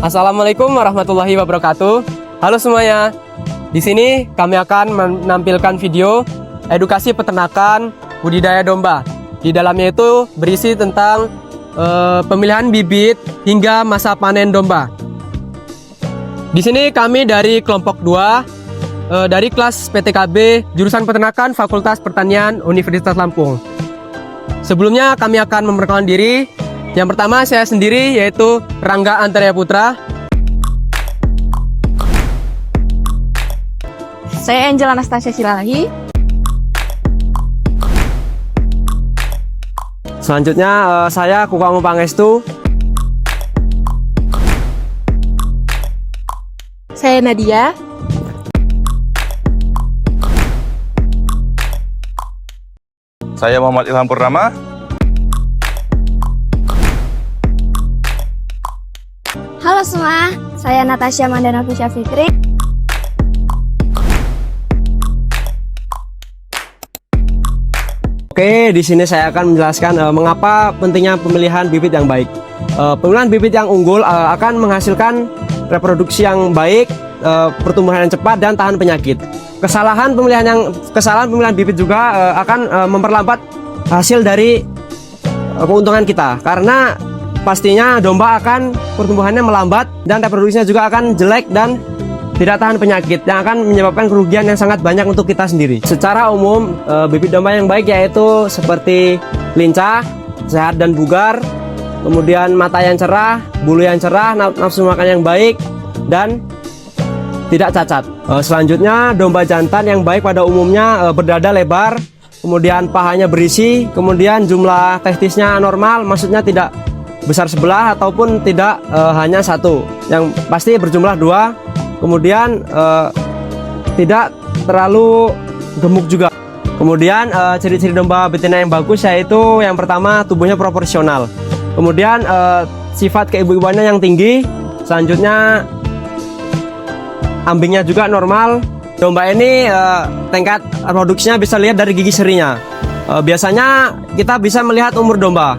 Assalamualaikum warahmatullahi wabarakatuh. Halo semuanya. Di sini kami akan menampilkan video edukasi peternakan budidaya domba. Di dalamnya itu berisi tentang pemilihan bibit hingga masa panen domba. Di sini kami dari kelompok 2 dari kelas PTKB jurusan Peternakan Fakultas Pertanian Universitas Lampung. Sebelumnya kami akan memperkenalkan diri. Yang pertama saya sendiri yaitu Rangga Antarya Putra. Saya Angel Anastasia Silalahi. Selanjutnya saya Kukamu Pangestu. Saya Nadia. Saya Muhammad Ilham Purnama. Halo semua, saya Natasha Mandana Fisya Fitri. Oke, di sini saya akan menjelaskan mengapa pentingnya pemilihan bibit yang baik. Pemilihan bibit yang unggul akan menghasilkan reproduksi yang baik, pertumbuhan yang cepat dan tahan penyakit. Kesalahan pemilihan bibit juga akan memperlambat hasil dari keuntungan kita, karena pastinya domba akan pertumbuhannya melambat dan reproduksinya juga akan jelek dan tidak tahan penyakit yang akan menyebabkan kerugian yang sangat banyak untuk kita sendiri. Secara umum, bibit domba yang baik yaitu seperti lincah, sehat dan bugar, kemudian mata yang cerah, bulu yang cerah, nafsu makan yang baik, dan tidak cacat. Selanjutnya, domba jantan yang baik pada umumnya berdada lebar, kemudian pahanya berisi, kemudian jumlah testisnya normal, maksudnya tidak besar sebelah ataupun tidak hanya satu, yang pasti berjumlah 2. Kemudian tidak terlalu gemuk juga. Kemudian ciri-ciri domba betina yang bagus yaitu yang pertama tubuhnya proporsional. Kemudian sifat keibu-ibuannya yang tinggi. Selanjutnya ambingnya juga normal. Domba ini tingkat produksinya bisa lihat dari gigi serinya. Biasanya kita bisa melihat umur domba.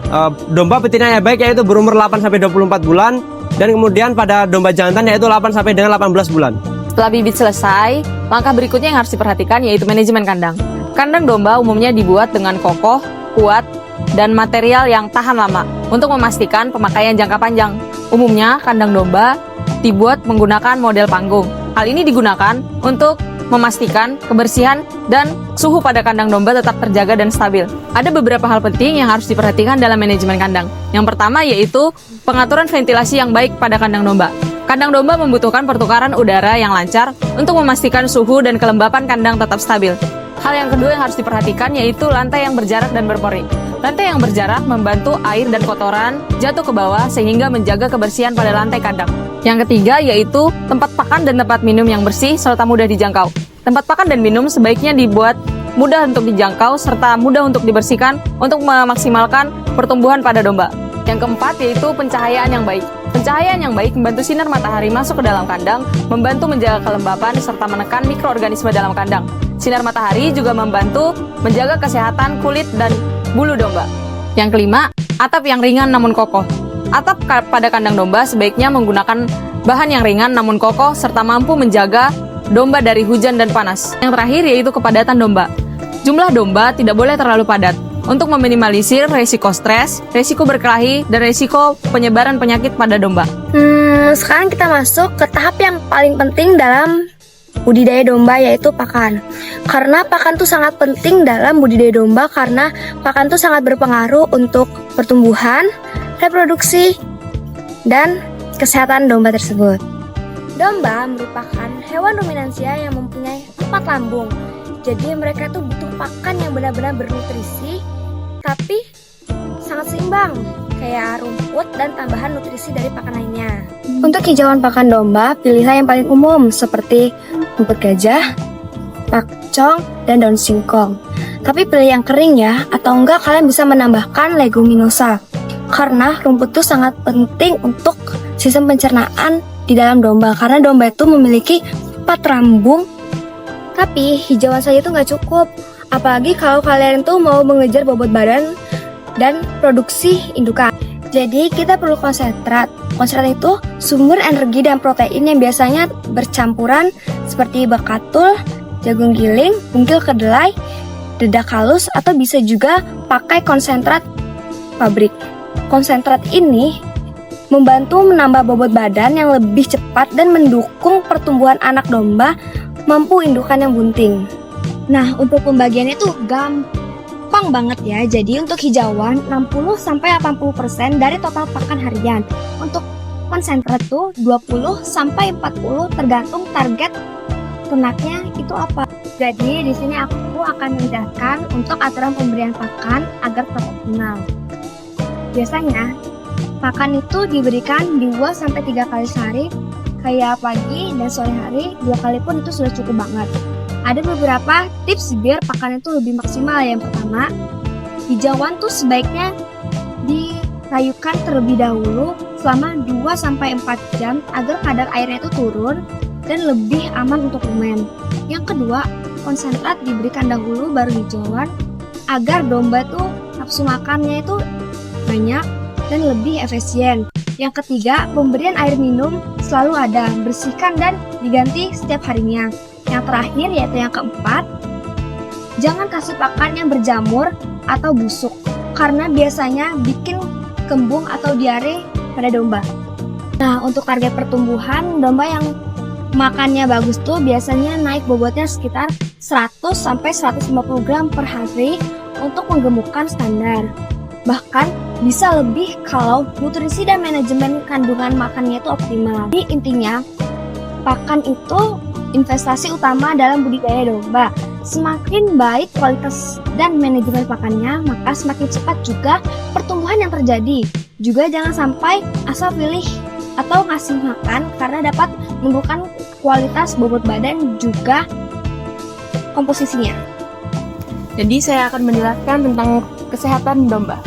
Domba betina yang baik yaitu berumur 8-24 bulan. Dan kemudian pada domba jantan yaitu 8 sampai dengan 18 bulan. Setelah bibit selesai, langkah berikutnya yang harus diperhatikan yaitu manajemen kandang. Kandang domba umumnya dibuat dengan kokoh, kuat, dan material yang tahan lama untuk memastikan pemakaian jangka panjang. Umumnya kandang domba dibuat menggunakan model panggung. Hal ini digunakan untuk memastikan kebersihan dan suhu pada kandang domba tetap terjaga dan stabil. Ada beberapa hal penting yang harus diperhatikan dalam manajemen kandang. Yang pertama yaitu pengaturan ventilasi yang baik pada kandang domba. Kandang domba membutuhkan pertukaran udara yang lancar untuk memastikan suhu dan kelembapan kandang tetap stabil. Hal yang kedua yang harus diperhatikan yaitu lantai yang berjarak dan berpori. Lantai yang berjarak membantu air dan kotoran jatuh ke bawah sehingga menjaga kebersihan pada lantai kandang. Yang ketiga yaitu tempat pakan dan tempat minum yang bersih serta mudah dijangkau. Tempat pakan dan minum sebaiknya dibuat mudah untuk dijangkau serta mudah untuk dibersihkan untuk memaksimalkan pertumbuhan pada domba. Yang keempat yaitu pencahayaan yang baik. Pencahayaan yang baik membantu sinar matahari masuk ke dalam kandang, membantu menjaga kelembapan serta menekan mikroorganisme dalam kandang. Sinar matahari juga membantu menjaga kesehatan kulit dan bulu domba. Yang kelima, atap yang ringan namun kokoh. Atap pada kandang domba sebaiknya menggunakan bahan yang ringan namun kokoh serta mampu menjaga domba dari hujan dan panas. Yang terakhir yaitu kepadatan domba. Jumlah domba tidak boleh terlalu padat untuk meminimalisir resiko stres, resiko berkelahi, dan resiko penyebaran penyakit pada domba. Sekarang kita masuk ke tahap yang paling penting dalam budidaya domba yaitu pakan. Karena pakan tuh sangat penting dalam budidaya domba karena pakan tuh sangat berpengaruh untuk pertumbuhan, reproduksi, dan kesehatan domba tersebut. Domba merupakan hewan ruminansia yang mempunyai 4 lambung. Jadi mereka tuh butuh pakan yang benar-benar bernutrisi tapi sangat seimbang, kayak rumput dan tambahan nutrisi dari pakan lainnya. Untuk hijauan pakan domba, pilihlah yang paling umum seperti rumput gajah, pakcong, dan daun singkong. Tapi pilih yang kering ya, atau enggak kalian bisa menambahkan leguminosa. Karena rumput itu sangat penting untuk sistem pencernaan di dalam domba. Karena domba itu memiliki 4 lambung. Tapi hijauan saja itu nggak cukup. Apalagi kalau kalian tuh mau mengejar bobot badan dan produksi indukan. Jadi kita perlu konsentrat Konsentrat itu sumber energi dan protein yang biasanya bercampuran seperti bekatul, jagung giling, bungkil kedelai, dedak halus, atau bisa juga pakai konsentrat pabrik. Konsentrat ini membantu menambah bobot badan yang lebih cepat dan mendukung pertumbuhan anak domba mampu indukan yang bunting. Nah, untuk pembagiannya tuh gampang banget ya. Jadi untuk hijauan 60-80% dari total pakan harian. Untuk konsentrat tuh 20-40 tergantung target ternaknya itu apa. Jadi di sini aku akan menjelaskan untuk aturan pemberian pakan agar tetap optimal. Biasanya pakan itu diberikan 2-3 kali sehari, kayak pagi dan sore hari 2 kali pun itu sudah cukup banget. Ada beberapa tips biar pakan itu lebih maksimal. Yang pertama, hijauan tuh sebaiknya dirayukan terlebih dahulu selama 2-4 jam agar kadar airnya itu turun dan lebih aman untuk rumen. Yang kedua, konsentrat diberikan dahulu baru hijauan agar domba tuh nafsu makannya itu banyak dan lebih efisien. Yang ketiga, pemberian air minum selalu ada, bersihkan dan diganti setiap harinya. Yang terakhir yaitu yang keempat, jangan kasih pakan yang berjamur atau busuk karena biasanya bikin kembung atau diare pada domba. Nah, untuk target pertumbuhan domba yang makannya bagus tuh biasanya naik bobotnya sekitar 100-150 gram per hari untuk menggemukkan standar. Bahkan bisa lebih kalau nutrisi dan manajemen kandungan makannya itu optimal. Jadi intinya, pakan itu investasi utama dalam budidaya domba. Semakin baik kualitas dan manajemen pakannya, maka semakin cepat juga pertumbuhan yang terjadi. Juga jangan sampai asal pilih atau ngasih makan karena dapat menurunkan kualitas bobot badan juga komposisinya. Jadi saya akan menjelaskan tentang kesehatan domba.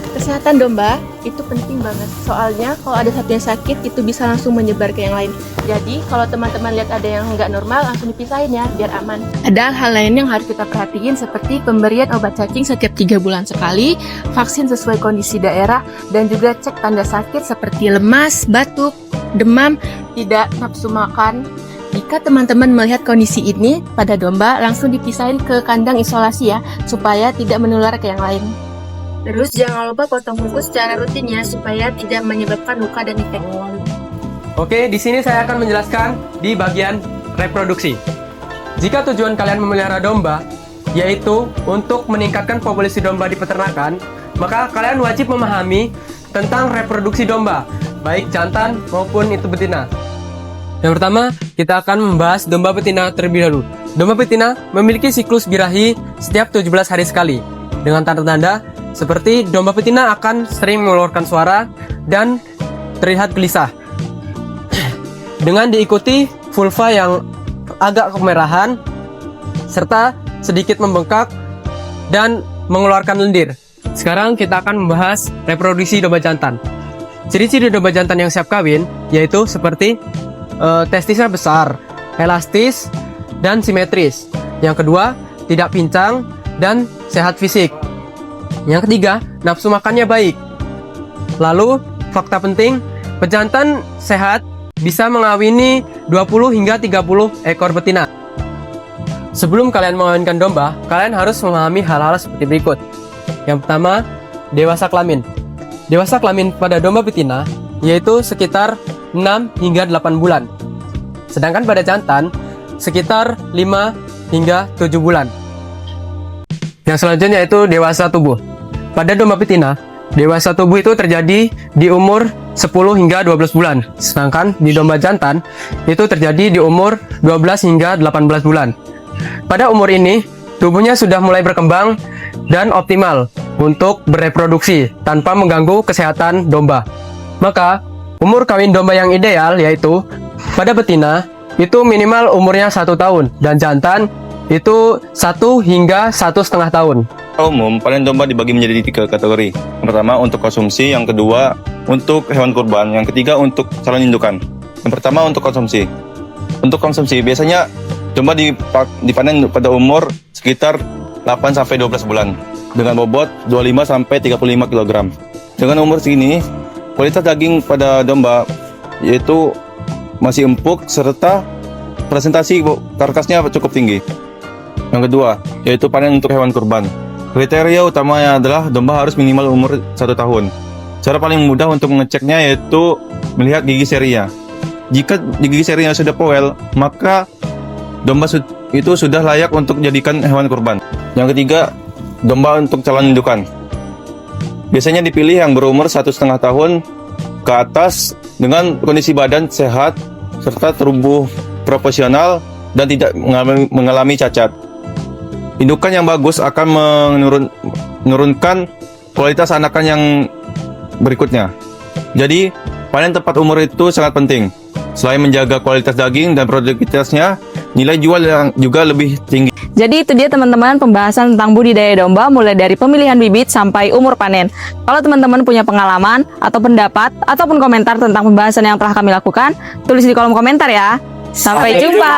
Kesehatan domba itu penting banget, soalnya kalau ada satu yang sakit itu bisa langsung menyebar ke yang lain. Jadi kalau teman-teman lihat ada yang nggak normal, langsung dipisahin ya, biar aman. Ada hal lain yang harus kita perhatiin seperti pemberian obat cacing setiap 3 bulan sekali, vaksin sesuai kondisi daerah, dan juga cek tanda sakit seperti lemas, batuk, demam, tidak nafsu makan. Jika teman-teman melihat kondisi ini pada domba, langsung dipisahin ke kandang isolasi ya, supaya tidak menular ke yang lain. Terus jangan lupa potong kuku secara rutin ya, supaya tidak menyebabkan luka dan infeksi. Oke, di sini saya akan menjelaskan di bagian reproduksi. Jika tujuan kalian memelihara domba yaitu untuk meningkatkan populasi domba di peternakan, maka kalian wajib memahami tentang reproduksi domba, baik jantan maupun itu betina. Yang pertama, kita akan membahas domba betina terlebih dahulu. Domba betina memiliki siklus birahi setiap 17 hari sekali, dengan tanda-tanda seperti domba betina akan sering mengeluarkan suara dan terlihat gelisah. Dengan diikuti vulva yang agak kemerahan, serta sedikit membengkak dan mengeluarkan lendir. Sekarang kita akan membahas reproduksi domba jantan. Ciri-ciri domba jantan yang siap kawin yaitu seperti testisnya besar, elastis, dan simetris. Yang kedua, tidak pincang dan sehat fisik. Yang ketiga, nafsu makannya baik. Lalu, fakta penting, pejantan sehat bisa mengawini 20 hingga 30 ekor betina. Sebelum kalian mengawinkan domba, kalian harus memahami hal-hal seperti berikut. Yang pertama, dewasa kelamin. Dewasa kelamin pada domba betina yaitu sekitar 6 hingga 8 bulan. Sedangkan pada jantan sekitar 5 hingga 7 bulan. Yang selanjutnya yaitu dewasa tubuh. Pada domba betina, dewasa tubuh itu terjadi di umur 10 hingga 12 bulan. Sedangkan di domba jantan itu terjadi di umur 12 hingga 18 bulan. Pada umur ini, tubuhnya sudah mulai berkembang dan optimal untuk bereproduksi tanpa mengganggu kesehatan domba. Maka, umur kawin domba yang ideal yaitu pada betina itu minimal umurnya 1 tahun dan jantan itu 1 hingga 1,5 tahun. Umum, panen domba dibagi menjadi 3 kategori. Yang pertama untuk konsumsi, yang kedua untuk hewan kurban, yang ketiga untuk calon indukan. Yang pertama untuk konsumsi. Untuk konsumsi, biasanya domba dipanen pada umur sekitar 8-12 bulan dengan bobot 25-35 kg. Dengan umur segini, kualitas daging pada domba yaitu masih empuk serta presentasi karkasnya cukup tinggi. Yang kedua, yaitu panen untuk hewan kurban. Kriteria utamanya adalah domba harus minimal umur 1 tahun. Cara paling mudah untuk mengeceknya yaitu melihat gigi serinya. Jika gigi serinya sudah powel, maka domba itu sudah layak untuk dijadikan hewan kurban. Yang ketiga, domba untuk calon indukan. Biasanya dipilih yang berumur 1,5 tahun ke atas dengan kondisi badan sehat serta tubuh proporsional dan tidak mengalami cacat. Indukan yang bagus akan menurunkan kualitas anakan yang berikutnya. Jadi, panen tepat umur itu sangat penting. Selain menjaga kualitas daging dan produktivitasnya, nilai jual yang juga lebih tinggi. Jadi itu dia teman-teman pembahasan tentang budidaya domba mulai dari pemilihan bibit sampai umur panen. Kalau teman-teman punya pengalaman atau pendapat ataupun komentar tentang pembahasan yang telah kami lakukan, tulis di kolom komentar ya. Sampai jumpa.